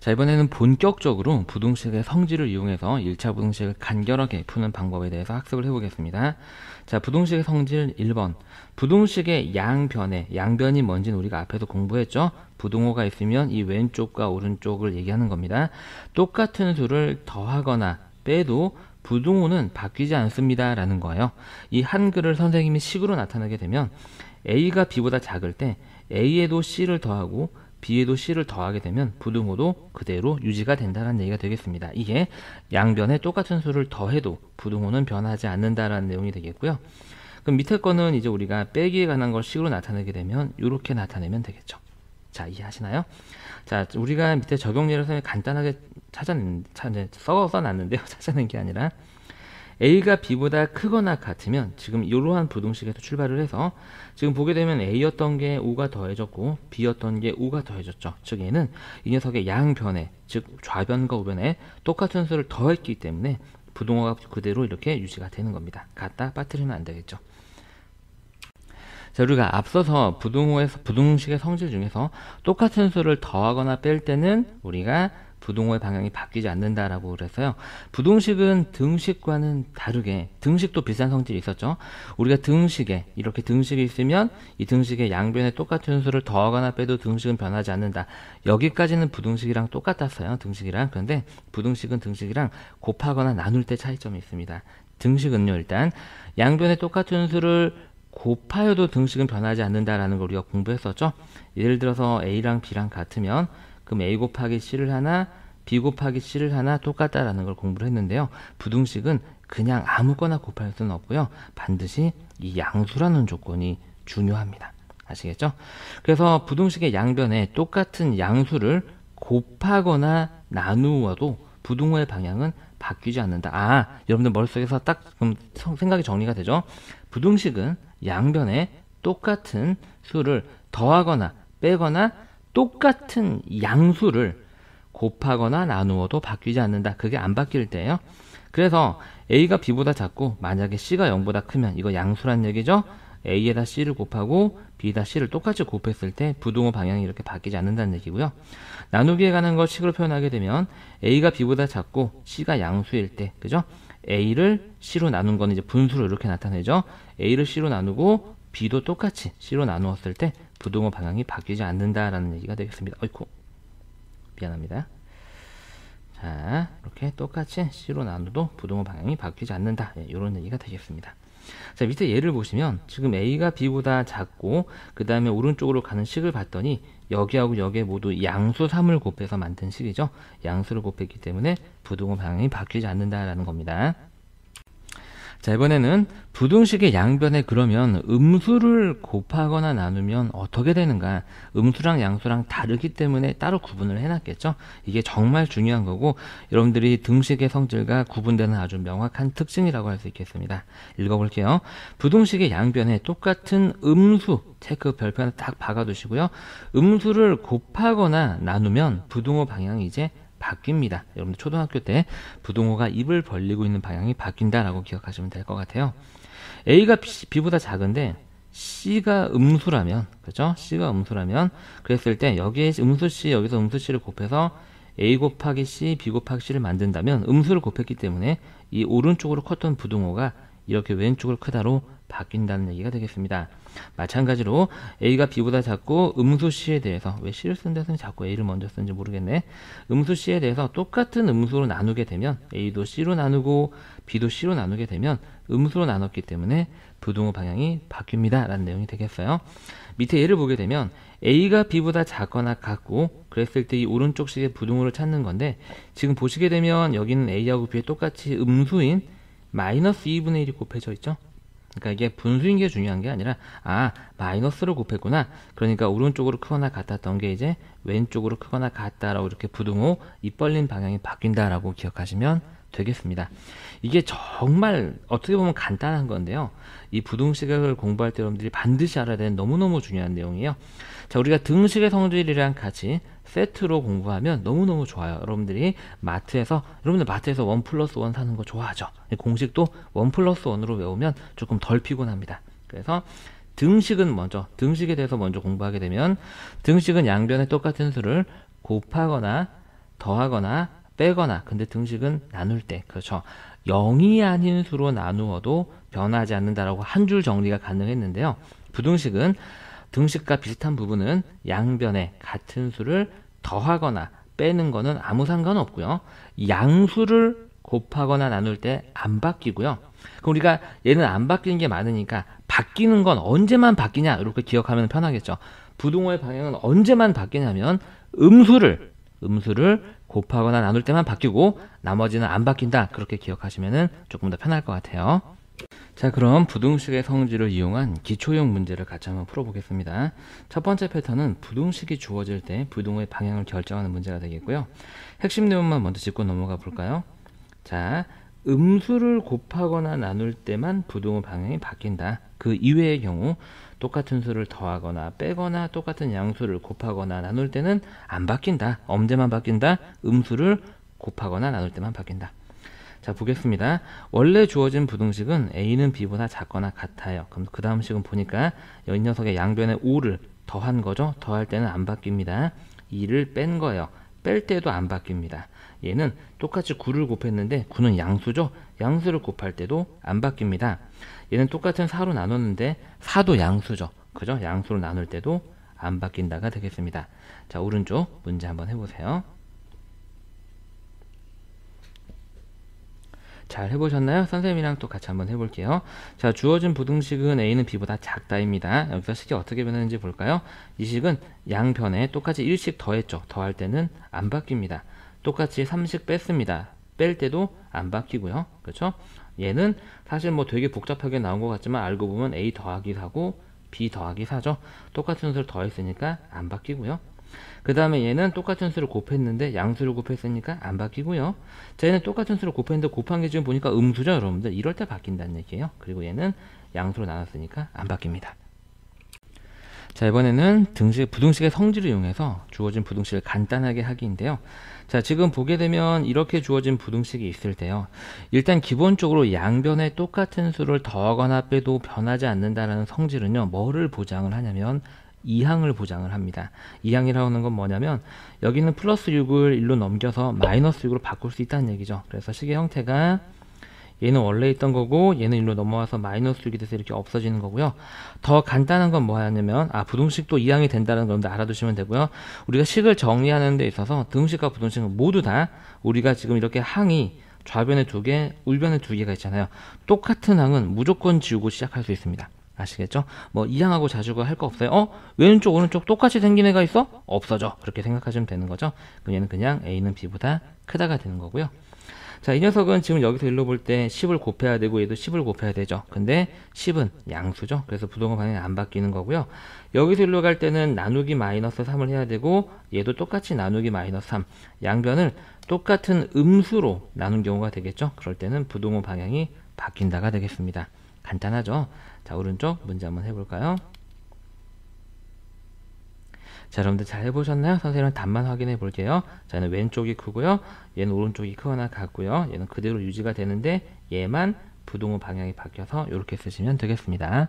자, 이번에는 본격적으로 부등식의 성질을 이용해서 1차 부등식을 간결하게 푸는 방법에 대해서 학습을 해보겠습니다. 자, 부등식의 성질 1번. 부등식의 양변이 뭔지는 우리가 앞에서 공부했죠? 부등호가 있으면 이 왼쪽과 오른쪽을 얘기하는 겁니다. 똑같은 수를 더하거나 빼도 부등호는 바뀌지 않습니다 라는 거예요. 이 한글을 선생님이 식으로 나타내게 되면 A가 B보다 작을 때 A에도 C를 더하고 B에도 C를 더하게 되면 부등호도 그대로 유지가 된다는 얘기가 되겠습니다. 이게 양변에 똑같은 수를 더해도 부등호는 변하지 않는다라는 내용이 되겠고요. 그럼 밑에 거는 이제 우리가 빼기에 관한 걸 식으로 나타내게 되면 이렇게 나타내면 되겠죠. 자, 이해하시나요? 자, 우리가 밑에 적용례를 간단하게 써놨는데요. 찾아낸 게 아니라 A가 B보다 크거나 같으면 지금 이러한 부등식에서 출발을 해서 지금 보게 되면 A였던 게 5가 더해졌고 B였던 게 5가 더해졌죠. 즉 얘는 이 녀석의 양변에, 즉 좌변과 우변에 똑같은 수를 더했기 때문에 부등호가 그대로 이렇게 유지가 되는 겁니다. 갖다 빠뜨리면 안 되겠죠. 자, 우리가 앞서서 부등식의 성질 중에서 똑같은 수를 더하거나 뺄 때는 우리가 부등호의 방향이 바뀌지 않는다라고 그랬어요. 부등식은 등식과는 다르게, 등식도 비슷한 성질이 있었죠. 우리가 이렇게 등식이 있으면 이 등식의 양변에 똑같은 수를 더하거나 빼도 등식은 변하지 않는다. 여기까지는 부등식이랑 똑같았어요. 등식이랑. 그런데 부등식은 등식이랑 곱하거나 나눌 때 차이점이 있습니다. 등식은요, 일단 양변에 똑같은 수를 곱하여도 등식은 변하지 않는다라는 걸 우리가 공부했었죠. 예를 들어서 A랑 B랑 같으면 그럼 A 곱하기 C를 하나, B 곱하기 C를 하나 똑같다라는 걸 공부를 했는데요. 부등식은 그냥 아무거나 곱할 수는 없고요. 반드시 이 양수라는 조건이 중요합니다. 아시겠죠? 그래서 부등식의 양변에 똑같은 양수를 곱하거나 나누어도 부등호의 방향은 바뀌지 않는다. 아, 여러분들 머릿속에서 딱 그럼 생각이 정리가 되죠? 부등식은 양변에 똑같은 수를 더하거나 빼거나 똑같은 양수를 곱하거나 나누어도 바뀌지 않는다. 그게 안 바뀔 때예요. 그래서 A가 B보다 작고 만약에 C가 0보다 크면 이거 양수란 얘기죠. A에다 C를 곱하고 B에다 C를 똑같이 곱했을 때 부등호 방향이 이렇게 바뀌지 않는다는 얘기고요. 나누기에 관한 걸 식으로 표현하게 되면 A가 B보다 작고 C가 양수일 때, 그죠? A를 C로 나눈 거는 이제 분수로 이렇게 나타내죠. A를 C로 나누고 B도 똑같이 C로 나누었을 때 부등호 방향이 바뀌지 않는다라는 얘기가 되겠습니다. 어이쿠, 미안합니다. 자, 이렇게 똑같이 C로 나눠도 부등호 방향이 바뀌지 않는다. 이런 얘기가 되겠습니다. 자, 밑에 예를 보시면 지금 A가 B보다 작고 그 다음에 오른쪽으로 가는 식을 봤더니 여기하고 여기에 모두 양수 3을 곱해서 만든 식이죠. 양수를 곱했기 때문에 부등호 방향이 바뀌지 않는다라는 겁니다. 자, 이번에는 부등식의 양변에 그러면 음수를 곱하거나 나누면 어떻게 되는가? 음수랑 양수랑 다르기 때문에 따로 구분을 해놨겠죠? 이게 정말 중요한 거고 여러분들이 등식의 성질과 구분되는 아주 명확한 특징이라고 할 수 있겠습니다. 읽어볼게요. 부등식의 양변에 똑같은 음수, 체크 별표 하나 딱 박아두시고요. 음수를 곱하거나 나누면 부등호 방향이 이제 바뀝니다. 여러분들 초등학교 때 부등호가 입을 벌리고 있는 방향이 바뀐다라고 기억하시면 될 것 같아요. A가 B보다 작은데 C가 음수라면, 그죠? C가 음수라면 그랬을 때 여기에 음수 C, 여기서 음수 C를 곱해서 A 곱하기 C, B 곱하기 C를 만든다면 음수를 곱했기 때문에 이 오른쪽으로 컸던 부등호가 이렇게 왼쪽으로 크다로 바뀐다는 얘기가 되겠습니다. 마찬가지로 A가 B보다 작고 음수 C에 대해서, 왜 C를 쓴 데서는 자꾸 A를 먼저 쓰는지 모르겠네. 음수 C에 대해서 똑같은 음수로 나누게 되면 A도 C로 나누고 B도 C로 나누게 되면 음수로 나눴기 때문에 부등호 방향이 바뀝니다 라는 내용이 되겠어요. 밑에 예를 보게 되면 A가 B보다 작거나 같고 그랬을 때 이 오른쪽 식의 부등호를 찾는 건데 지금 보시게 되면 여기는 A하고 B에 똑같이 음수인 마이너스 2분의 1이 곱해져 있죠. 그러니까 이게 분수인 게 중요한 게 아니라 마이너스로 곱했구나. 그러니까 오른쪽으로 크거나 같았던 게 이제 왼쪽으로 크거나 같다라고 이렇게 부등호 입 벌린 방향이 바뀐다라고 기억하시면 되겠습니다. 이게 정말 어떻게 보면 간단한 건데요. 이 부등식을 공부할 때 여러분들이 반드시 알아야 되는 너무너무 중요한 내용이에요. 자, 우리가 등식의 성질이랑 같이 세트로 공부하면 너무너무 좋아요. 여러분들 마트에서 1+1 사는 거 좋아하죠. 공식도 1+1으로 외우면 조금 덜 피곤합니다. 그래서 등식에 대해서 먼저 공부하게 되면 등식은 양변에 똑같은 수를 곱하거나 더하거나 빼거나, 근데 등식은 나눌 때, 그렇죠. 0이 아닌 수로 나누어도 변하지 않는다라고 한 줄 정리가 가능했는데요. 부등식은 등식과 비슷한 부분은 양변에 같은 수를 더하거나 빼는 거는 아무 상관없고요. 양수를 곱하거나 나눌 때 안 바뀌고요. 그럼 우리가 얘는 안 바뀌는 게 많으니까 바뀌는 건 언제만 바뀌냐 이렇게 기억하면 편하겠죠. 부등호의 방향은 언제만 바뀌냐면 음수를 곱하거나 나눌 때만 바뀌고 나머지는 안 바뀐다, 그렇게 기억하시면 조금 더 편할 것 같아요. 자, 그럼 부등식의 성질을 이용한 기초형 문제를 같이 한번 풀어보겠습니다. 첫 번째 패턴은 부등식이 주어질 때 부등호의 방향을 결정하는 문제가 되겠고요. 핵심 내용만 먼저 짚고 넘어가 볼까요? 자, 음수를 곱하거나 나눌 때만 부등호 방향이 바뀐다. 그 이외의 경우 똑같은 수를 더하거나 빼거나 똑같은 양수를 곱하거나 나눌 때는 안 바뀐다. 언제만 바뀐다? 음수를 곱하거나 나눌 때만 바뀐다. 자, 보겠습니다. 원래 주어진 부등식은 a는 b보다 작거나 같아요. 그럼 그 다음 식은 보니까 이 녀석의 양변에 5를 더한 거죠. 더할 때는 안 바뀝니다. 2를 뺀 거예요. 뺄 때도 안 바뀝니다. 얘는 똑같이 9를 곱했는데 9는 양수죠. 양수를 곱할 때도 안 바뀝니다. 얘는 똑같은 4로 나눴는데 4도 양수죠. 그죠? 양수로 나눌 때도 안 바뀐다가 되겠습니다. 자, 오른쪽 문제 한번 해보세요. 잘 해보셨나요? 선생님이랑 또 같이 한번 해볼게요. 자, 주어진 부등식은 a는 b보다 작다입니다. 여기서 식이 어떻게 변하는지 볼까요? 이 식은 양변에 똑같이 1씩 더했죠. 더할 때는 안 바뀝니다. 똑같이 3씩 뺐습니다. 뺄 때도 안 바뀌고요. 그렇죠? 얘는 사실 뭐 되게 복잡하게 나온 것 같지만 알고 보면 a 더하기 4고 b 더하기 4죠. 똑같은 수를 더했으니까 안 바뀌고요. 그 다음에 얘는 똑같은 수를 곱했는데 양수를 곱했으니까 안 바뀌고요. 자, 얘는 똑같은 수를 곱했는데 곱한 게 지금 보니까 음수죠, 여러분들. 이럴 때 바뀐다는 얘기예요. 그리고 얘는 양수로 나눴으니까 안 바뀝니다. 자, 이번에는 부등식의 성질을 이용해서 주어진 부등식을 간단하게 하기인데요. 자, 지금 보게 되면 이렇게 주어진 부등식이 있을 때요. 일단 기본적으로 양변에 똑같은 수를 더하거나 빼도 변하지 않는다는 성질은요. 뭐를 보장을 하냐면 이항을 보장을 합니다. 이항이라고 하는 건 뭐냐면 여기는 플러스 6을 1로 넘겨서 마이너스 6으로 바꿀 수 있다는 얘기죠. 그래서 식의 형태가 얘는 원래 있던 거고 얘는 1로 넘어와서 마이너스 6이 돼서 이렇게 없어지는 거고요. 더 간단한 건 뭐냐면 부등식도 이항이 된다는 걸 알아두시면 되고요. 우리가 식을 정리하는 데 있어서 등식과 부등식은 모두 다 우리가 지금 이렇게 항이 좌변에 2개, 울변에 2개가 있잖아요. 똑같은 항은 무조건 지우고 시작할 수 있습니다. 아시겠죠? 뭐 이항하고 자주가 할 거 없어요. 왼쪽 오른쪽 똑같이 생긴 애가 있어? 없어져. 그렇게 생각하시면 되는 거죠. 그럼 얘는 그냥 a는 b보다 크다가 되는 거고요. 자, 이 녀석은 지금 여기서 일로 볼 때 10을 곱해야 되고 얘도 10을 곱해야 되죠. 근데 10은 양수죠. 그래서 부등호 방향이 안 바뀌는 거고요. 여기서 일로 갈 때는 나누기 마이너스 3을 해야 되고 얘도 똑같이 나누기 마이너스 3. 양변을 똑같은 음수로 나눈 경우가 되겠죠. 그럴 때는 부등호 방향이 바뀐다가 되겠습니다. 간단하죠? 자, 오른쪽 문제 한번 해볼까요? 자, 여러분들 잘 해보셨나요? 선생님은 답만 확인해 볼게요. 자, 얘는 왼쪽이 크고요. 얘는 오른쪽이 크거나 같고요. 얘는 그대로 유지가 되는데 얘만 부등호 방향이 바뀌어서 이렇게 쓰시면 되겠습니다.